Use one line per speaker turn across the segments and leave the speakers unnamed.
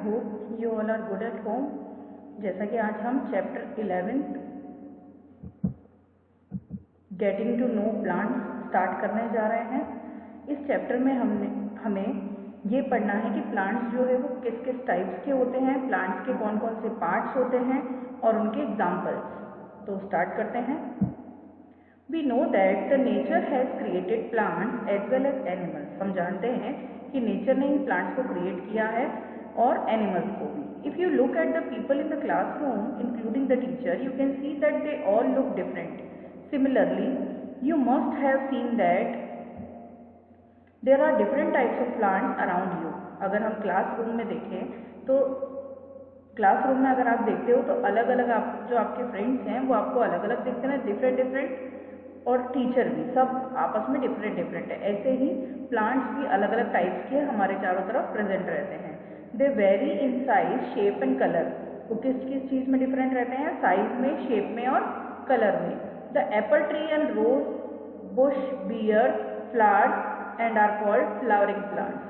Hope you all are good at home. जैसा कि आज हम chapter 11 getting to know plants start करने जा रहे हैं। इस चैप्टर में हमें ये पढ़ना है कि प्लांट्स जो है वो किस किस टाइप्स के होते हैं, प्लांट्स के कौन कौन से पार्ट्स होते हैं और उनके एग्जाम्पल्स। तो स्टार्ट करते हैं। We know that the nature has created plants as well as animals. हम जानते हैं कि नेचर ने ही प्लांट्स को क्रिएट किया है और एनिमल्स को भी। If you look at the people in the classroom including the teacher, you can see that they all look different. Similarly, you must have seen that there are different types of plants around you. अगर हम classroom में देखें तो classroom में अगर आप देखते हो तो अलग अलग जो आपके फ्रेंड्स हैं वो आपको अलग अलग दिखते हैं, डिफरेंट, और टीचर भी सब आपस में डिफरेंट है। ऐसे ही प्लांट्स भी अलग अलग टाइप्स के हमारे चारों तरफ प्रेजेंट रहते हैं। They vary in size, shape and colour. वो किस किस चीज़ में डिफरेंट रहते हैं? साइज में, शेप में और कलर में। The apple tree and rose bush bear flowers and are called flowering plants.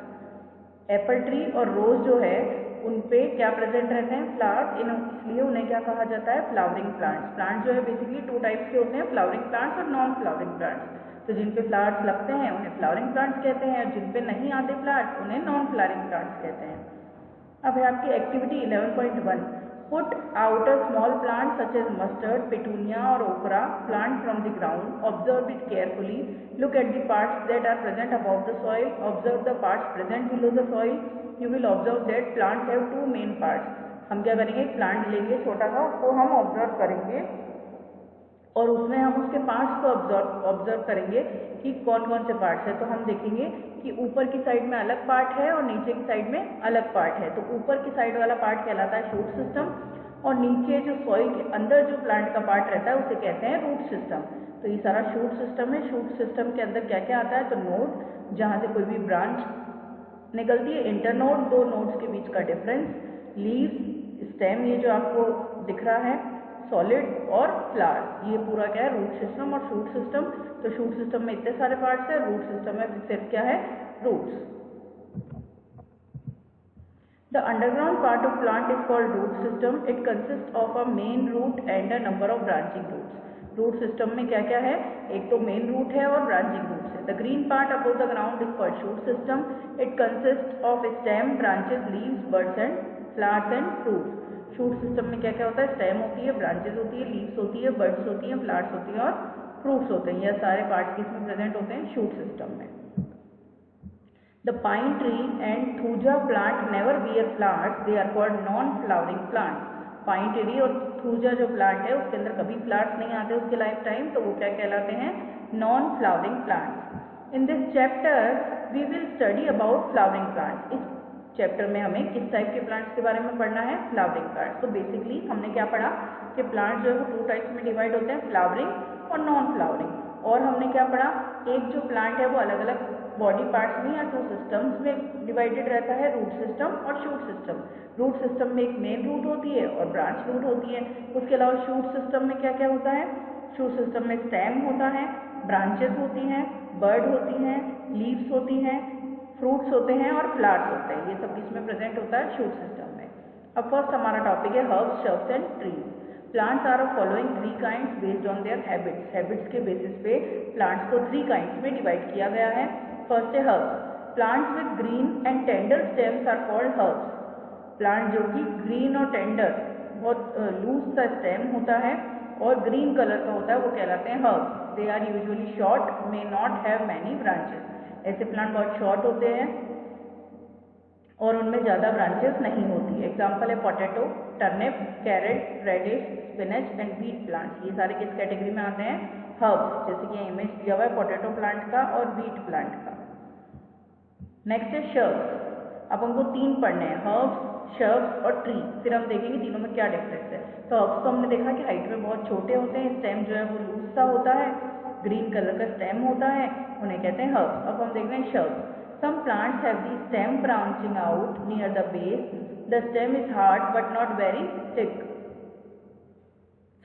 Apple tree और रोज जो है उन पे क्या प्रेजेंट रहते हैं? फ्लावर्स। इसलिए उन्हें क्या कहा जाता है? Flowering plants. प्लांट्स जो है बेसिकली 2 टाइप्स के होते हैं, फ्लावरिंग प्लांट्स और नॉन फ्लावरिंग प्लांट्स। तो जिन पे फ्लावर्स लगते हैं उन्हें फ्लावरिंग प्लांट्स कहते हैं और जिन पे नहीं आते फ्लावर्स उन्हें नॉन फ्लावरिंग प्लांट्स कहते हैं। अब है आपकी activity 11.1। Put out a small plant such as mustard, petunia or okra plant from the ground. Observe it carefully. Look at the parts that are present above the soil. Observe the parts present below the soil. You will observe that plants have 2 main parts. हम क्या करेंगे? एक plant लेंगे छोटा सा, उसको हम observe करेंगे और उसमें हम उसके पार्ट्स को ऑब्जर्व करेंगे कि कौन कौन से पार्ट्स हैं। तो हम देखेंगे कि ऊपर की साइड में अलग पार्ट है और नीचे की साइड में अलग पार्ट है। तो ऊपर की साइड वाला पार्ट कहलाता है शूट सिस्टम और नीचे जो सॉइल के अंदर जो प्लांट का पार्ट रहता है उसे कहते हैं रूट सिस्टम। तो ये सारा शूट सिस्टम है। शूट सिस्टम के अंदर क्या क्या आता है? तो नोड, जहाँ से कोई भी ब्रांच निकलती है, इंटरनोड, 2 नोड्स के बीच का डिफरेंस, लीव्स, स्टेम, ये जो आपको दिख रहा है, सॉलिड और फ्लावर। ये पूरा क्या है? रूट सिस्टम और शूट सिस्टम। तो शूट सिस्टम में इतने सारे पार्ट्स हैं, रूट सिस्टम में सिर्फ क्या है? Roots. The underground part of plant is called root system. It consists of a main root and a number of branching roots. Root system में क्या क्या है? एक तो मेन रूट है और ब्रांचिंग रूट्स है। The green part above the ground is called shoot system. It consist of stem, branches, leaves, buds and flowers and fruits. Shoot system में क्या क्या होता है? स्टेम होती है, ब्रांचेस होती है, लीव्स होती है, बड्स होती हैं, फ्लावर्स होती हैं और फ्रूट्स होते हैं। यह सारे पार्ट्स किसमें प्रेजेंट होते हैं? शूट सिस्टम में। The pine tree and thuja plant never bear flowers. They are called non-flowering plants. Pine tree और थूजा जो प्लांट है उसके अंदर कभी फ्लावर्स नहीं आते उसके लाइफ टाइम, तो वो क्या कहलाते हैं? Non flowering plants. In this chapter we will study about flowering plants. इस चैप्टर में हमें किस टाइप के प्लांट्स के बारे में पढ़ना है? Flowering plants. तो बेसिकली हमने क्या पढ़ा कि प्लांट्स जो है वो 2 टाइप्स में डिवाइड होते हैं, फ्लावरिंग और नॉन फ्लावरिंग। और हमने क्या पढ़ा? एक जो प्लांट है वो अलग अलग बॉडी पार्ट्स में या 2 सिस्टम्स में डिवाइडेड रहता है, रूट सिस्टम और शूट सिस्टम। रूट सिस्टम में एक मेन रूट होती है और ब्रांच रूट होती है। उसके अलावा शूट सिस्टम में क्या क्या होता है? शूट सिस्टम में स्टेम होता है, ब्रांचेस होती हैं, बर्ड होती हैं, लीव्स होती हैं, फ्रूट्स होते हैं और फ्लावर्स होते हैं। ये सब किसमें प्रेजेंट होता है? शूट सिस्टम में। अब फर्स्ट हमारा टॉपिक है herbs, shrubs and trees. Plants are of following 3 kinds based on their habits. Habits के बेसिस पे प्लांट्स को 3 काइंड्स में डिवाइड किया गया है। फर्स्ट है herbs. Plants with green and tender stems are called herbs. Plant जो कि ग्रीन और टेंडर, बहुत लूज सा स्टेम होता है और ग्रीन कलर का होता है, वो कहलाते हैं herbs. They are usually short, may not have many branches. ऐसे प्लांट बहुत शॉर्ट होते हैं और उनमें ज़्यादा ब्रांचेस नहीं होती। एग्जाम्पल है potato, turnip, carrot, radish, spinach and wheat plants. ये सारे किस कैटेगरी में आते हैं? हर्ब्स। जैसे कि इमेज दिया हुआ है पोटैटो प्लांट का और व्हीट प्लांट का। नेक्स्ट है शर्ब्स। अब हमको 3 पढ़ने हैं, हर्ब्स, शर्ब्स और ट्री। फिर हम देखेंगे तीनों में क्या डिफरेंस है। तो हर्ब्स तो हमने देखा कि हाइट में बहुत छोटे होते हैं, स्टेम जो है वो लूज सा होता है, ग्रीन कलर का स्टेम होता है, उन्हें कहते हैं हर्ब्स। अब हम देख रहे हैं shrubs. Some plants have the stem branching out near the base. The stem is hard but not very thick.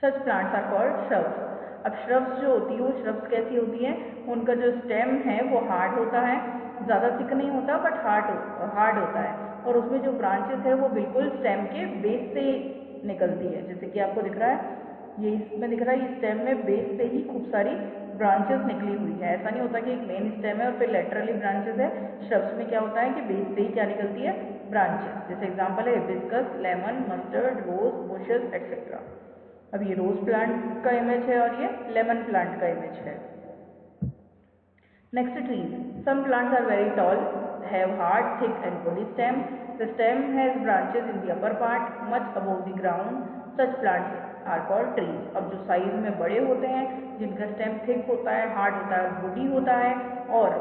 Such plants are called shrubs. अब shrubs जो होती है वो shrubs कैसी होती हैं? उनका जो stem है वो hard होता है, ज़्यादा thick नहीं होता बट हार्ड होता है और उसमें जो ब्रांचेस है वो बिल्कुल स्टेम के बेस से निकलती है। जैसे कि आपको दिख रहा है, ये इसमें दिख रहा है, ये स्टेम में बेस से ही खूब सारी ब्रांचेस निकली हुई है। ऐसा नहीं होता कि एक मेन स्टेम है और फिर लेटरली ब्रांचेस है। श्रब्स में क्या होता है कि बेस से ही क्या निकलती है, ब्रांचेस। जैसे एग्जांपल है hibiscus, lemon, mustard, rose, bushes etcetera. अब ये रोज प्लांट का इमेज है और ये लेमन प्लांट का इमेज है। Next trees, some plants are very tall, have hard, thick and woody stem. The stem has branches in the upper part, much above the ground. Such plants are called trees. अब जो size में बड़े होते हैं, जिनका stem thick होता है, hard होता है, वुडी होता है और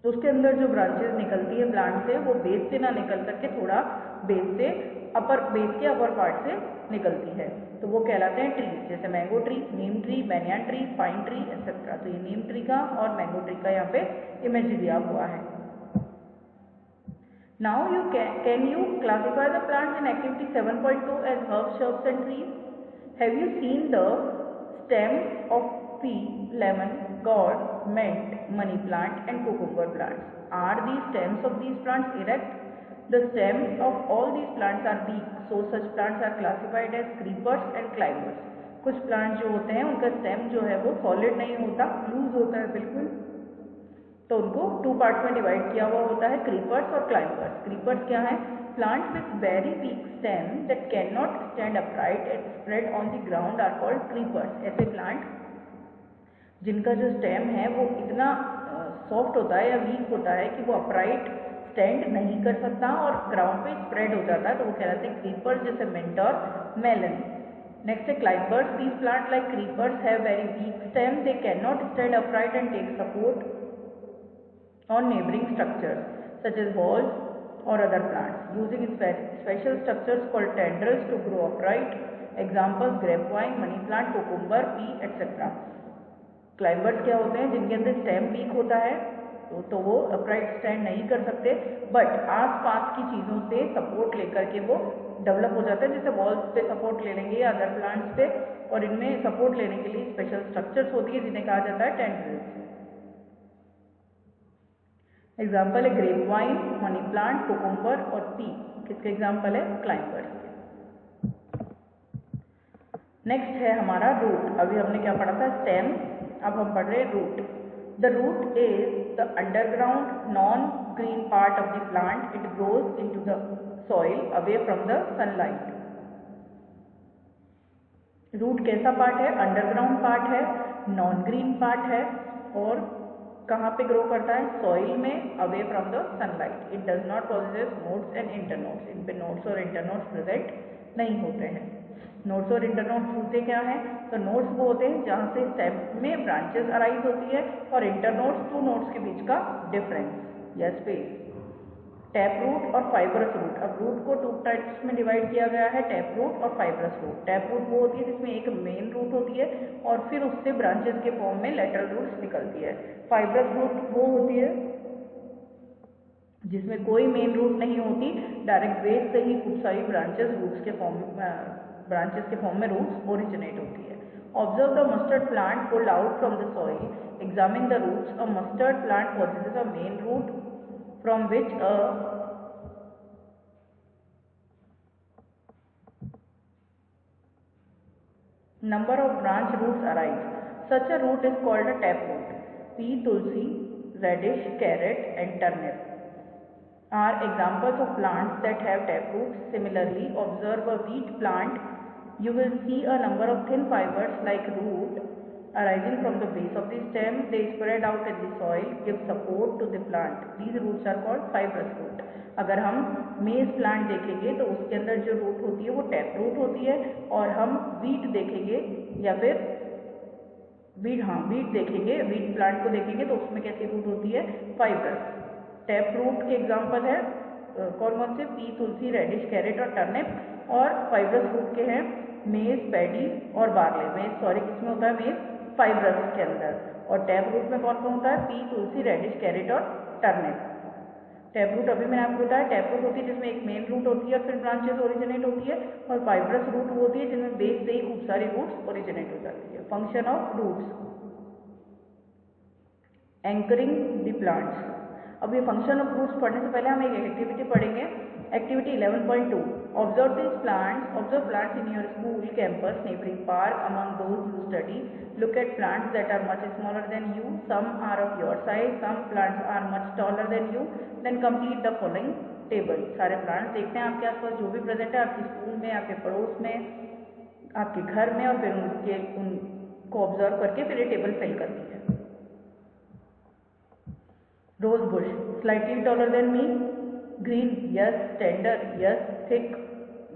उसके अंदर जो ब्रांचेस निकलती है प्लांट से वो बेस से ना निकल करके थोड़ा बेस के अपर पार्ट से निकलती है, तो वो कहलाते हैं ट्रीज। जैसे mango tree, neem tree, banyan tree, pine tree etcetera. तो ये नीम ट्री का और मैंगो ट्री का यहाँ पे इमेज दिया हुआ है। Now you can you classify the plants in activity 7.2 as herbs, shrubs and trees? Have you seen the stem of pea, lemon, gourd, mint, money plant and cucumber plants? Are the stems of these plants erect? The stems of all these plants are weak, so such plants are classified as creepers and climbers. कुछ plant जो होते हैं उनका stem जो है वो solid नहीं होता, लूज होता है बिल्कुल, तो उनको 2 पार्ट्स में डिवाइड किया हुआ होता है, क्रीपर्स और क्लाइंबर्स। क्रीपर्स क्या है? Plants with very weak stem that can not stand upright and spread on the ground are called creepers. ऐसे प्लांट जिनका जो स्टेम है वो इतना सॉफ्ट होता है या वीक होता है कि वो अपराइट स्टैंड नहीं कर सकता और ग्राउंड पे स्प्रेड हो जाता है, तो वो कहलाते हैं क्रीपर्स, जैसे मिंट और मेलन। नेक्स्ट है climbers. These plant like creepers have very weak stem, they can not stand upright and take support on neighboring structures such as walls or other plants, using special structures called tendrils to grow upright. Examples grapevine, money plant, cucumber, pea etc. Climbers क्या होते हैं? जिनके अंदर stem week होता है तो वो upright stand नहीं कर सकते, बट आसपास की चीज़ों से सपोर्ट लेकर के वो डेवलप हो जाता है। जैसे वॉल्स पे सपोर्ट ले लेंगे या अदर प्लांट्स पे, और इनमें सपोर्ट लेने के लिए स्पेशल स्ट्रक्चर्स होती है जिन्हें कहा जाता है टेंड्रिल्स। एग्जाम्पल है grape vine, money plant, cucumber और पी। किसके एग्जाम्पल है? क्लाइंबर्स के। नेक्स्ट है हमारा रूट। अभी हमने क्या पढ़ा था? स्टेम। अब हम पढ़ रहे हैं root. The root is the underground non green part of the plant. It grows into the soil away from the sunlight. Root कैसा पार्ट है? अंडरग्राउंड पार्ट है, नॉन ग्रीन पार्ट है और कहाँ पे ग्रो करता है? सॉइल में, away from the sunlight. It does not possess nodes and internodes. इन पे नोड्स और इंटरनोड्स प्रेजेंट नहीं होते हैं। नोड्स और इंटरनोड्स होते क्या हैं? तो नोड्स वो होते हैं जहाँ से स्टेम में ब्रांचेस अराइज होती है, और इंटरनोड्स 2 नोड्स के बीच का डिफरेंस या स्पेस। टैप रूट और फाइब्रस रूट। अब रूट को 2 टाइप्स में डिवाइड किया गया है, टैप रूट और फाइब्रस रूट। टैप रूट वो होती है जिसमें एक मेन रूट होती है और फिर उससे ब्रांचेस के फॉर्म में लेटरल रूट्स निकलती है। फाइब्रस रूट वो होती है जिसमें कोई मेन रूट नहीं होती, डायरेक्ट बेस से ही खूब सारी ब्रांचेस के फॉर्म में रूट्स ओरिजिनेट होती है। Observe the mustard plant pulled out from the soil, examine the roots. A mustard plant possesses a main root from which a number of branch roots arise. Such a root is called a taproot. Pea, tulsi, radish, carrot and turnip are examples of plants that have taproots. Similarly, observe a wheat plant. You will see a number of thin fibers like root arising from the base of the stem. They spread out in the soil, give support to the plant. These roots are called fibrous root. अगर हम मेज plant देखेंगे तो उसके अंदर जो root होती है वो टैप रूट होती है, और हम वीट देखेंगे या फिर वीट देखेंगे, वीट प्लांट को देखेंगे तो उसमें कैसी रूट होती है? फाइब्रस। टैप रूट के एग्जाम्पल है कौन कौन से? पी, तुलसी, रेडिश, कैरेट और टर्निप। और फाइब्रस रूट के हैं मेज, पैडी और बार्ले। किसमें होता है मेज? फाइब्रस के अंदर। और टैप रूट में कौन कौन होता है? पी, तुलसी, रेडिश, कैरेट और टर्निप। टैप रूट अभी मैंने आपको बताया, टैप रूट होती है जिसमें एक मेन रूट होती है और फिर ब्रांचेस ओरिजिनेट होती है, और फाइब्रस रूट वो होती है जिनमें बेस से ही खूब सारी रूट्स ओरिजिनेट हो जाती है। Function of roots: anchoring the plants. अब ये फंक्शन ऑफ रूट्स पढ़ने से पहले हम एक एक्टिविटी पढ़ेंगे। Activity 11.2 observe this plants, observe plants in your school campus neighbouring park among those you study, look at plants that are much smaller than you, some are of your size, some plants are much taller than you, then complete the following table. सारे plants देखते हैं आपके आसपास जो भी present है, आपके school में, आपके पड़ोस में, आपके घर में, और फिर उनको ऑब्जर्व करके फिर ये टेबल फिल करनी है। Rose bush slightly taller than me, green yes, tender yes, thick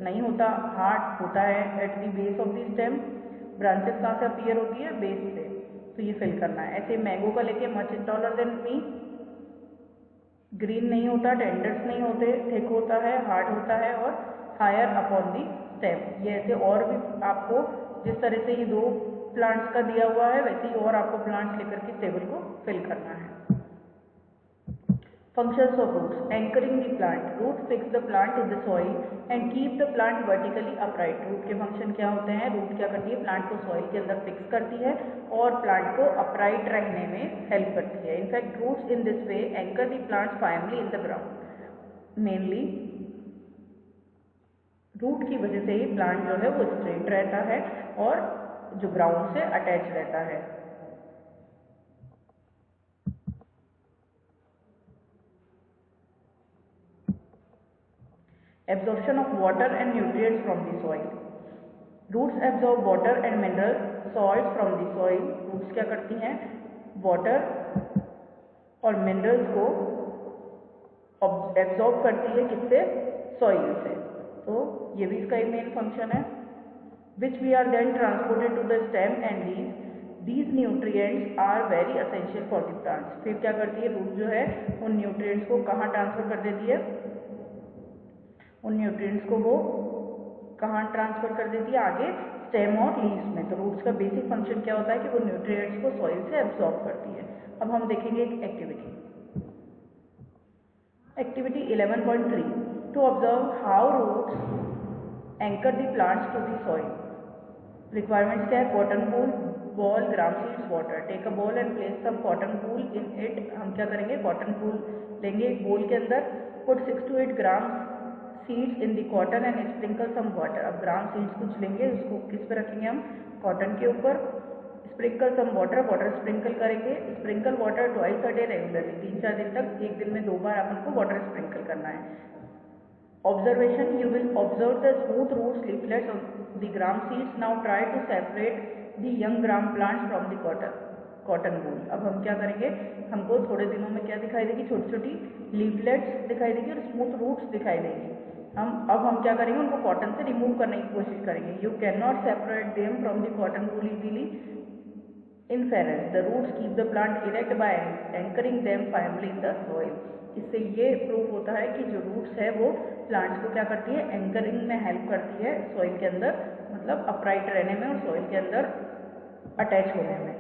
नहीं होता, हार्ड होता है, at the base of the stem, branches कहाँ से अपीयर होती है, बेस से, तो ये फिल करना है। ऐसे मैंगो का लेके much taller than me, green नहीं होता, टेंडर्स नहीं होते, थिक होता है, हार्ड होता है, और हायर अपॉन दी स्टेम। ये ऐसे और भी आपको जिस तरह से ये दो प्लांट्स का दिया हुआ है वैसे ही और आपको प्लांट्स लेकर के टेबल को फिल करना है। Functions of roots: anchoring the plant, root fix the plant in the soil and keep the plant vertically upright। Root के फंक्शन क्या होते हैं? रूट क्या करती है? प्लांट को सॉइल के अंदर फिक्स करती है और प्लांट को अपराइट रहने में हेल्प करती है। In fact roots in this way anchor the plants firmly in the ground. Mainly root की वजह से ही प्लांट जो है वो स्ट्रेट रहता है और जो ग्राउंड से अटैच रहता है। Absorption of water and nutrients from the soil. Roots absorb water and mineral salts from the soil. Roots क्या करती हैं? Water और minerals को absorb करती है किससे? Soil से। तो ये भी इसका एक मेन फंक्शन है। Which we are then transported to the stem and leaves. These nutrients are very essential for the plants. फिर क्या करती है? रूट जो है उन न्यूट्रिएंट्स को कहाँ ट्रांसफर कर देती है? उन न्यूट्रिएंट्स को वो कहाँ ट्रांसफर कर देती है? आगे स्टेम और लीव्स में। तो रूट्स का बेसिक फंक्शन क्या होता है कि वो न्यूट्रिएंट्स को सॉइल से एब्जॉर्ब करती है। अब हम देखेंगे एक activity. Activity 11.3 to observe how roots anchor the plants to the soil. Requirements क्या है? Cotton wool, ball, gram seeds, water. Take a ball and place some cotton wool in it. हम क्या करेंगे? कॉटन वूल लेंगे एक bowl के अंदर। Put 6 to 8 gram seeds in the cotton and sprinkle some water. अब ग्राम सीड्स कुछ लेंगे, उसको किस पे रखेंगे हम? कॉटन के ऊपर। Sprinkle some water, water sprinkle करेंगे। Sprinkle water twice a day regularly, 3-4 दिन तक एक दिन में 2 बार अपन को वाटर स्प्रिंकल करना है। Observation: you will observe the smooth roots leaflets of the gram seeds. Now try to separate the young gram plants from the cotton wool. अब हम क्या करेंगे? हमको थोड़े दिनों में क्या दिखाई देगी? छोटी छोटी लीफलेट्स दिखाई देगी और स्मूथ रूट्स दिखाई देगी। अब हम क्या करेंगे? उनको कॉटन से रिमूव करने की कोशिश करेंगे। You can not separate them from the cotton wool easily inference. The roots keep the plant erect by anchoring them firmly in the soil. इससे ये प्रूव होता है कि जो रूट्स है वो प्लांट्स को क्या करती है? एंकरिंग में हेल्प करती है सॉइल के अंदर, मतलब अपराइट रहने में और सॉइल के अंदर अटैच होने में।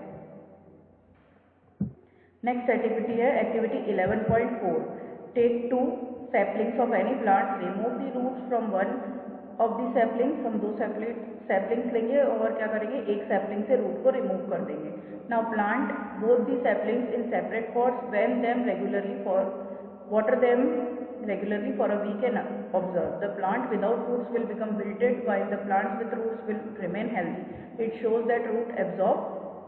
नेक्स्ट एक्टिविटी है activity 11.4 take 2 saplings of any plant, remove the roots from one of the saplings। हम 2 saplings लेंगे और क्या करेंगे? एक sapling से रूट को रिमूव कर देंगे। Now plant both the saplings in separate pots, water them regularly for a week and observe. The plant without roots will become wilted while the plants with roots will remain healthy. It shows that root absorb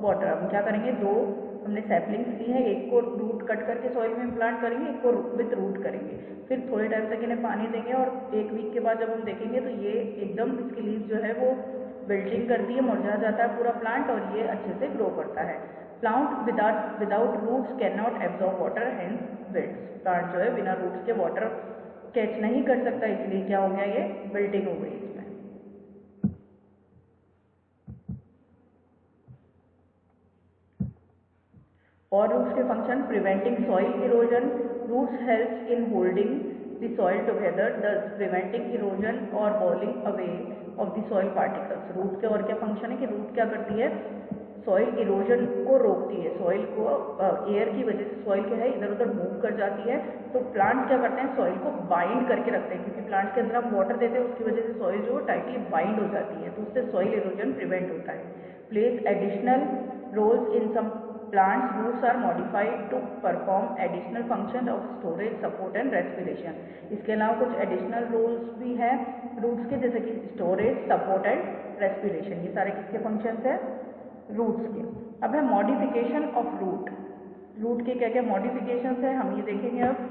water। हम क्या करेंगे? 2 हमने saplings ली हैं, एक को root cut करके soil में plant करेंगे, एक को विथ रूट करेंगे। फिर थोड़े टाइम तक इन्हें पानी देंगे और 1 वीक के बाद जब हम देखेंगे तो ये एकदम इसकी लीव जो है वो विल्टिंग करती है, मुरझा जाता है पूरा प्लांट और ये अच्छे से ग्रो करता है। Plant without roots can not absorb water, hence wilts. Plant जो है बिना रूट्स के वाटर कैच नहीं कर सकता, इसलिए क्या हो गया? ये विल्टिंग हो गई इसमें। और रूट्स के function: preventing soil erosion. Roots helps in holding the soil together, thus preventing erosion और blowing away of the soil particles. Root के और क्या फंक्शन है कि रूट क्या करती है? सॉइल इरोजन को रोकती है। सॉइल को एयर की वजह से सॉइल क्या है इधर उधर मूव कर जाती है, तो प्लांट्स क्या करते हैं? सॉइल को बाइंड करके रखते हैं, क्योंकि प्लांट्स के अंदर हम वाटर देते हैं उसकी वजह से सॉइल जो टाइटली बाइंड हो जाती है, तो उससे सॉइल इरोजन प्रिवेंट होता है। Plays additional roles in some plants roots are modified to perform additional function of storage, support and respiration. इसके अलावा कुछ एडिशनल रोल्स भी हैं रूट्स के, जैसे कि स्टोरेज, सपोर्ट एंड रेस्पिरेशन। ये सारे किसके फंक्शंस हैं? रूट्स के। अब है मॉडिफिकेशन ऑफ रूट। रूट के क्या क्या मॉडिफिकेशंस हैं हम ये देखेंगे। अब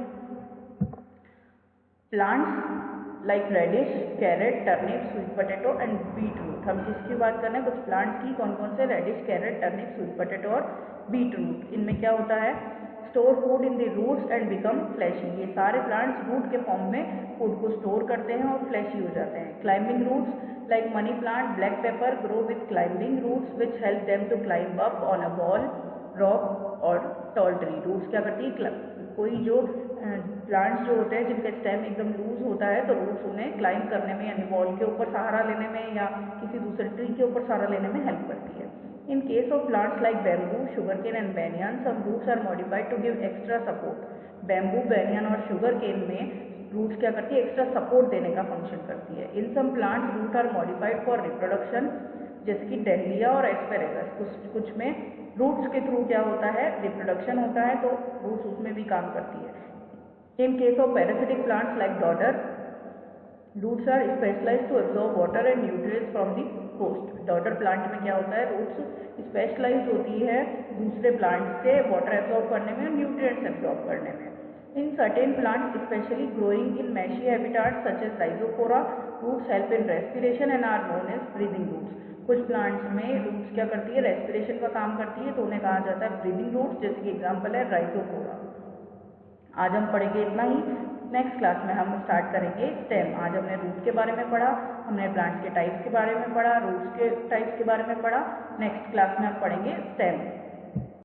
plants like radish, carrot, turnip, sweet potato and beetroot. हम किसकी बात कर रहे हैं? कुछ प्लांट्स की। कौन कौन से? Radish, carrot, turnip, sweet potato और बीट रूट। इनमें क्या होता है? Store food in the roots and become fleshy. ये सारे प्लांट्स रूट के फॉर्म में फूड को स्टोर करते हैं और फ्लैशी हो जाते हैं। Climbing roots like money plant, black pepper grow with climbing roots which help them to climb up on a wall, rock और टॉल ट्री। रूट्स क्या करती है? कोई जो प्लांट्स जो होते हैं जिनका स्टेम एकदम लूज होता है तो रूट्स उन्हें क्लाइंब करने में, यानी वॉल के ऊपर सहारा लेने में या किसी दूसरे ट्री के ऊपर सहारा लेने में हेल्प करती है। In case of plants like bamboo, sugarcane and banyan, some roots are modified to give extra support. Bamboo, banyan और शुगर केन में रूट्स क्या करती है? एक्स्ट्रा सपोर्ट देने का फंक्शन करती है। In some plants root are modified for reproduction, जैसे कि डहलिया और एस्पेरेगस। कुछ में रूट्स के थ्रू क्या होता है? रिप्रोडक्शन होता है, तो रूट्स उसमें भी काम करती है। In case of parasitic plants like dodder, roots are specialized to absorb water and nutrients from the host. Dodder plant में क्या होता है? रूट्स स्पेशलाइज होती है दूसरे प्लांट से वाटर एब्जॉर्ब करने में और न्यूट्रिएंट्स एब्जॉर्ब करने में। In certain plants, especially growing in meshy habitats such as rhizophora, roots help in respiration and are known as breathing roots. कुछ प्लांट्स में रूट्स क्या करती है? रेस्पिरेशन का काम करती है, तो उन्हें कहा जाता है ब्रीदिंग रूट्स, जैसे कि एग्जाम्पल है राइजोफोरा। आज हम पढ़ेंगे इतना ही। नेक्स्ट क्लास में हम स्टार्ट करेंगे स्टेम। आज हमने रूट के बारे में पढ़ा, हमने प्लांट्स के टाइप्स के बारे में पढ़ा, रूट्स के टाइप्स के बारे में पढ़ा। नेक्स्ट क्लास में हम पढ़ेंगे स्टेम।